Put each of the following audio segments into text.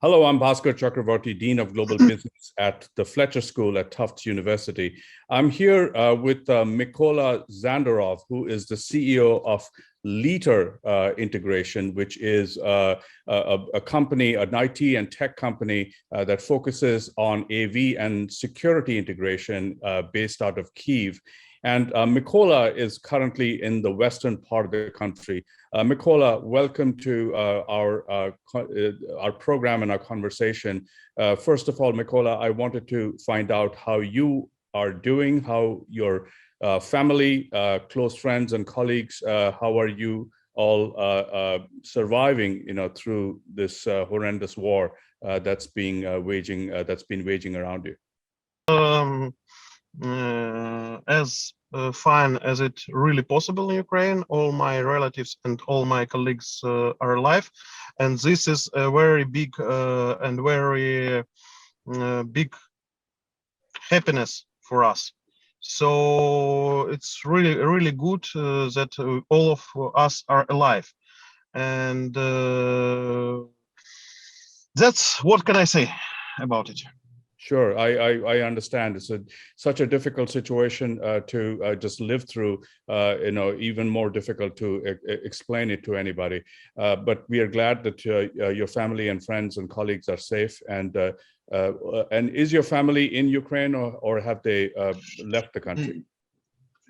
Hello, I'm Bhaksar Chakravorti, Dean of Global Business at the Fletcher School at Tufts University. I'm here with Mykola Zhandarov, who is the CEO of Leater Integration, which is a company, an IT and tech company that focuses on AV and security integration based out of Kyiv. And Mykola is currently in the western part of the country. Mykola, welcome to our program and our conversation. First of all, Mykola, I wanted to find out how you are doing, how your family, close friends, and colleagues, how are you all surviving, through this horrendous war that's been waging around you. As fine as it really possible in Ukraine. All my relatives and all my colleagues are alive, and this is a very big and very big happiness for us. So it's really good that all of us are alive, and that's what can I say about it. Sure, I understand. It's such a difficult situation to just live through. Even more difficult to explain it to anybody. But we are glad that your family and friends and colleagues are safe. And is your family in Ukraine, or have they left the country?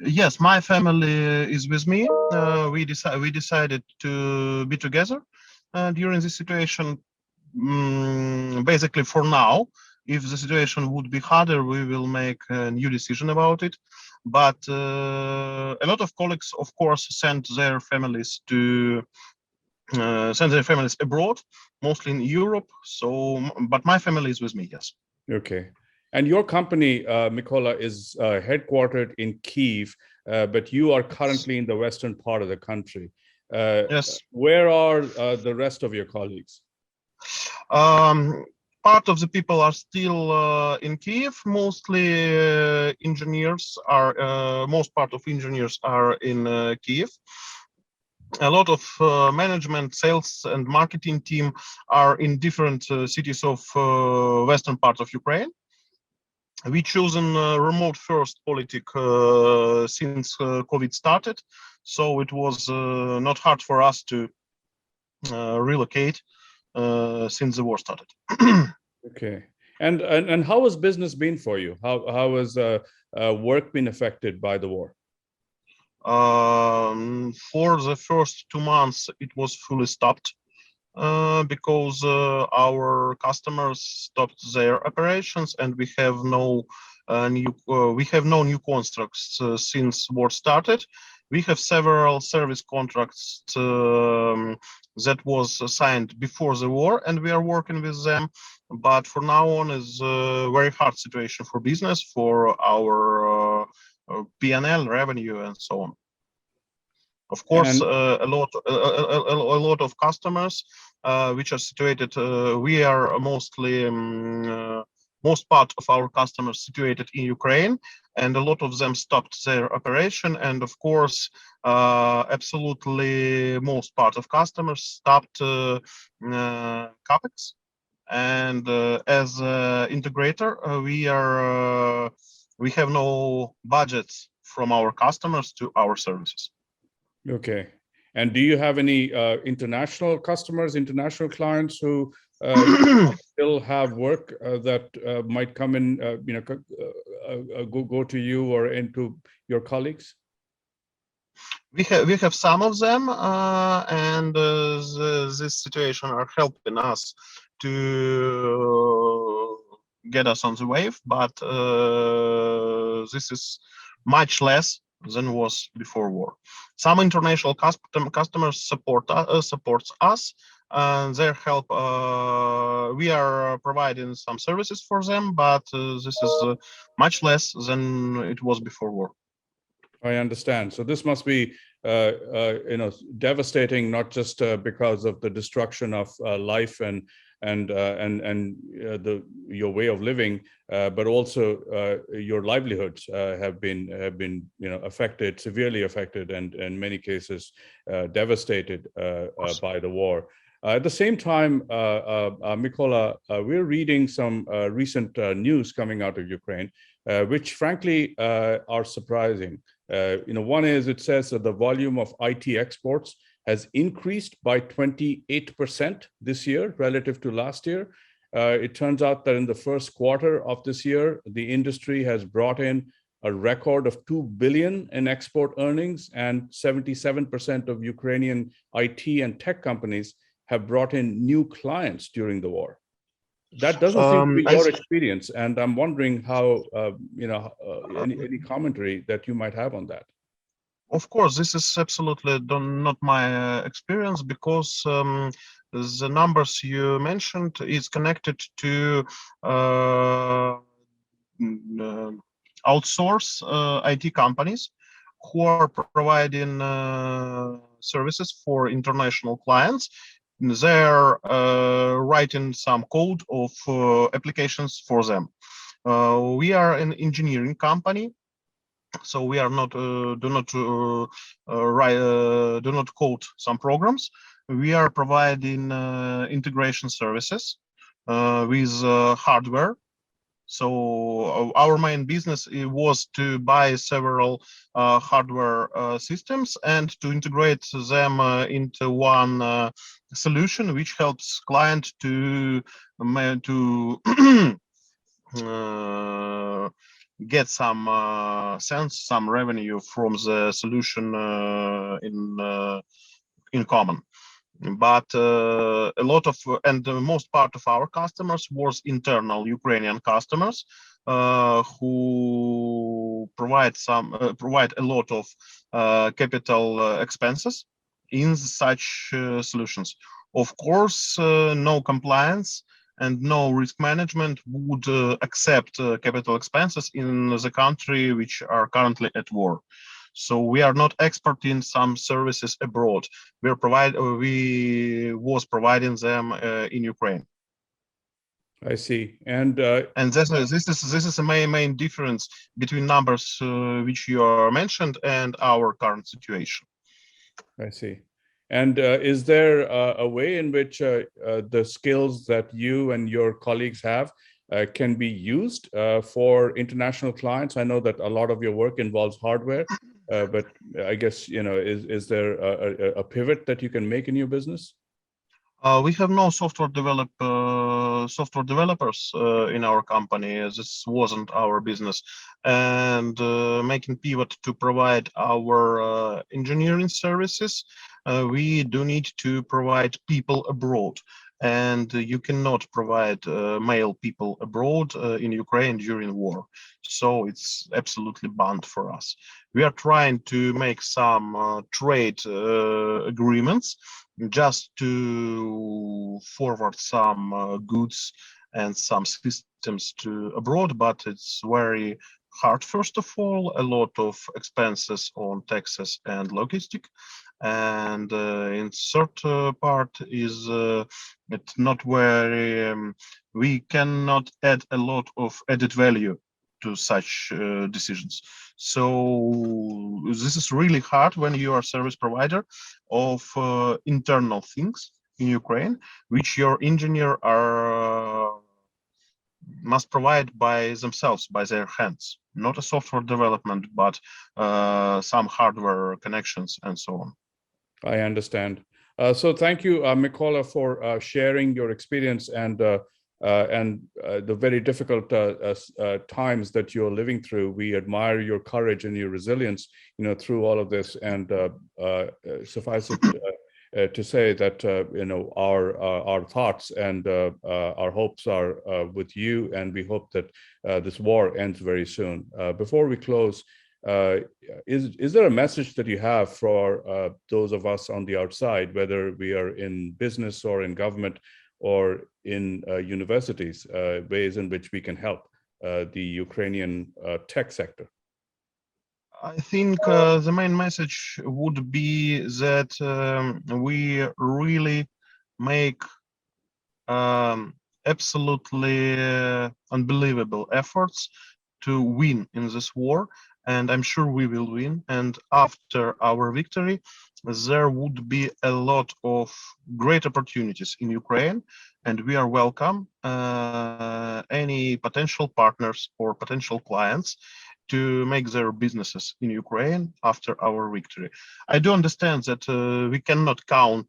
Yes, my family is with me. We decided to be together during this situation. Basically, for now. If the situation would be harder, we will make a new decision about it. But a lot of colleagues, of course, send their families abroad, mostly in Europe. So, but my family is with me. Yes. Okay. And your company, Mykola, is headquartered in Kyiv, but you are currently in the western part of the country. Yes. Where are the rest of your colleagues? Part of the people are still in Kyiv. Mostly engineers are. Most part of engineers are in Kyiv. A lot of management, sales, and marketing team are in different cities of western part of Ukraine. We chosen remote first politic since COVID started, so it was not hard for us to relocate since the war started. Okay. And how has business been for you? How has work been affected by the war? For the first 2 months, it was fully stopped because our customers stopped their operations, and we have no new contracts since war started. We have several service contracts that was signed before the war, and we are working with them. But for now on is a very hard situation for business, for our P&L revenue and so on. Of course, a lot of customers which are situated. We are mostly most part of our customers situated in Ukraine, and a lot of them stopped their operation. And of course, absolutely most part of customers stopped capex. And as integrator, we have no budgets from our customers to our services. Okay. And do you have any international customers, international clients who still have work that might come in, go to you or into your colleagues? We have some of them, and this situation are helping us to get us on the wave, but this is much less than was before war. Some international customers supports us, and their help. We are providing some services for them, but this is much less than it was before war. I understand. So this must be, devastating, not just because of the destruction of life and your way of living, but also your livelihoods have been affected, severely affected, and in many cases devastated by the war. At the same time, Mykola, we're reading some recent news coming out of Ukraine, which frankly are surprising. One is it says that the volume of IT exports has increased by 28% this year relative to last year. It turns out that in the first quarter of this year, the industry has brought in a record of 2 billion in export earnings, and 77% of Ukrainian IT and tech companies have brought in new clients during the war. That doesn't seem to be your experience, and I'm wondering how, any commentary that you might have on that. Of course, this is absolutely not my experience, because the numbers you mentioned is connected to outsource IT companies who are providing services for international clients. They're writing some code of applications for them. We are an engineering company, so we are not do not code some programs. We are providing integration services with hardware. So our main business was to buy several hardware systems and to integrate them into one solution, which helps client to get some revenue from the solution in common. But a lot of and the most part of our customers was internal Ukrainian customers who provide a lot of capital expenses in such solutions. Of course, no compliance and no risk management would accept capital expenses in the country which are currently at war. So we are not exporting some services abroad. We was providing them in Ukraine. I see, and this is the main difference between numbers which you mentioned and our current situation. I see. And is there a way in which the skills that you and your colleagues have can be used for international clients? I know that a lot of your work involves hardware, but I guess, is there a pivot that you can make in your business? We have no software developers in our company. This wasn't our business, and making pivot to provide our engineering services, we do need to provide people abroad, and you cannot provide male people abroad in Ukraine during war. So it's absolutely banned for us. We are trying to make some trade agreements just to forward some goods and some systems to abroad, but it's very hard. First of all, a lot of expenses on taxes and logistic, and in third part is it's not very we cannot add a lot of added value to such decisions. So this is really hard when you are a service provider of internal things in Ukraine, which your engineer must provide by themselves, by their hands, not a software development, but some hardware connections and so on. I understand. So thank you, Mykola, for sharing your experience and the very difficult times that you're living through. We admire your courage and your resilience, through all of this. And suffice it to say that our thoughts and our hopes are with you, and we hope that this war ends very soon. Before we close, is there a message that you have for those of us on the outside, whether we are in business or in government or in universities, ways in which we can help the Ukrainian tech sector? I think the main message would be that we really make absolutely unbelievable efforts to win in this war, and I'm sure we will win. And after our victory, there would be a lot of great opportunities in Ukraine, and we are welcome any potential partners or potential clients to make their businesses in Ukraine after our victory. I do understand that we cannot count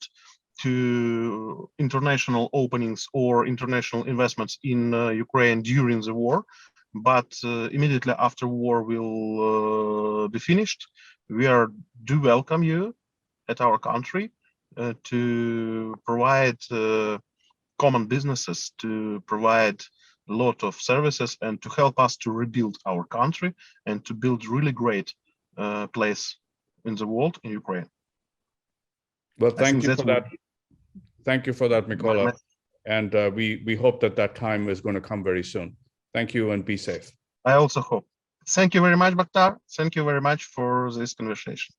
to international openings or international investments in Ukraine during the war, but immediately after war will be finished, we do welcome you at our country to provide common businesses, to provide a lot of services, and to help us to rebuild our country and to build really great place in the world in Ukraine. Well, thank you for that. Thank you for that, Mykola. And we hope that that time is going to come very soon. Thank you and be safe. I also hope. Thank you very much, Bhaksar. Thank you very much for this conversation.